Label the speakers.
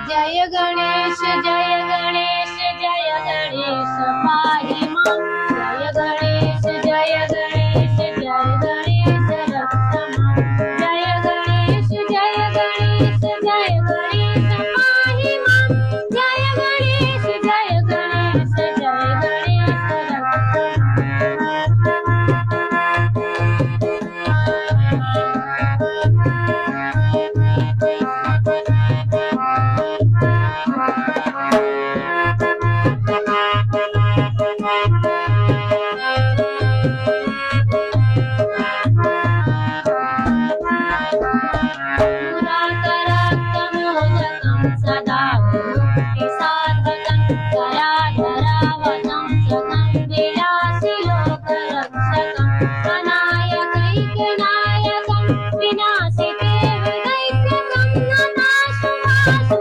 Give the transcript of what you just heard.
Speaker 1: जय गणेश जय गणेश जय गणेश पाहि मां जय गणेश जय गणेश जय गणेश रक्ष मां जय गणेश जय गणेश जय गणेश पाहि मां जय गणेश जय गणेश जय गणेश रक्ष सदा साधकं दयाधरावतं सकं विलासिलोकरक्षकं अनायकैकनायकं विनाशिते विदैत्यकं नताशुभासुरं